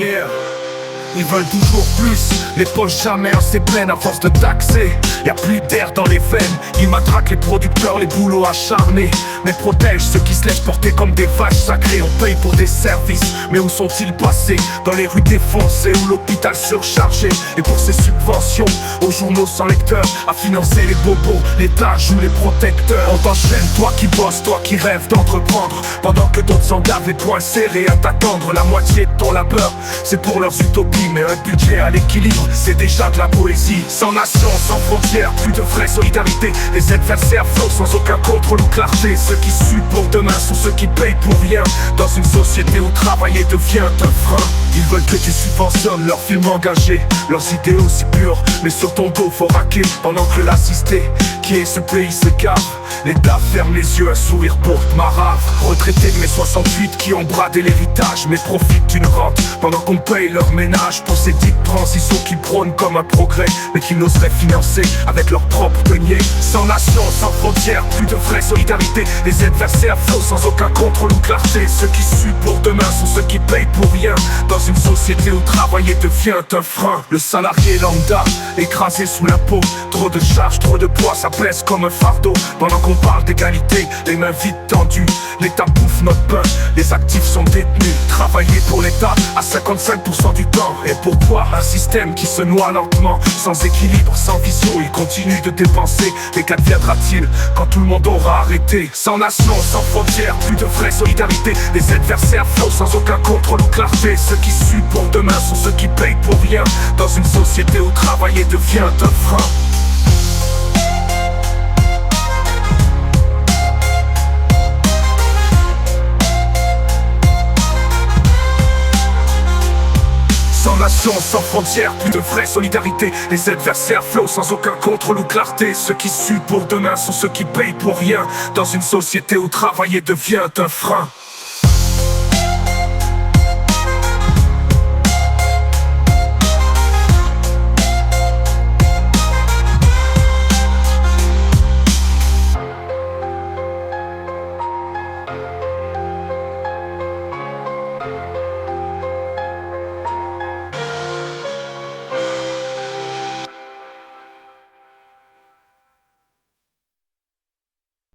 Yeah. Ils veulent toujours plus, les poches jamais assez pleines à force de taxer. Y'a plus d'air dans les veines, ils matraquent les producteurs, les boulots acharnés. Mais protègent ceux qui se laissent porter comme des vaches sacrées. On paye pour des services, mais où sont-ils passés? Dans les rues défoncées ou l'hôpital surchargé. Et pour ces subventions, aux journaux sans lecteurs, à financer les bobos, l'État joue les protecteurs. On t'enchaîne, toi qui bosses, toi qui rêves d'entreprendre, pendant que d'autres s'engagent les poings serrés à t'attendre. La moitié de ton labeur, c'est pour leurs utopies. Mais un budget à l'équilibre, c'est déjà de la poésie. Sans nation, sans frontières, plus de vraie solidarité. Les adversaires flottent sans aucun contrôle ou clarté. Ceux qui suent pour demain sont ceux qui payent pour rien. Dans une société où travailler devient un frein. Ils veulent que tu subventionnes leurs films engagés, leurs idéaux si purs, mais sur ton dos faut raquer. Pendant que l'assisté, qui est ce pays se gave, l'État ferme les yeux, un sourire porte marave. Retraités de mai 68 qui ont bradé l'héritage, mais profitent d'une rente pendant qu'on paye leur ménage. Pour ces dites transitions qui prônent comme un progrès, mais qui n'oseraient financer avec leurs propres deniers. Sans nation, sans frontières, plus de vraie solidarité. Les adversaires flottent sans aucun contrôle ou clarté. Ceux qui suent pour demain sont ceux qui payent pour rien. Dans une société où travailler devient un frein. Le salarié lambda, écrasé sous l'impôt. Trop de charges, trop de poids, ça pèse comme un fardeau. Pendant qu'on parle d'égalité, les mains vite tendues. L'État bouffe notre pain, les actifs sont détenus. Travailler pour l'État à 55% du temps. Et pourquoi un système qui se noie lentement, sans équilibre, sans vision, il continue de dépenser. Mais qu'adviendra-t-il quand tout le monde aura arrêté? Sans nation, sans frontières, plus de vraie solidarité. Les adversaires flottent sans aucun contrôle ou clarté. Ceux qui suent pour demain sont ceux qui payent pour rien. Dans une société où travailler devient un frein. Sans nation, sans frontières, plus de vraie solidarité. Les adversaires flottent sans aucun contrôle ou clarté. Ceux qui suent pour demain sont ceux qui payent pour rien. Dans une société où travailler devient un frein.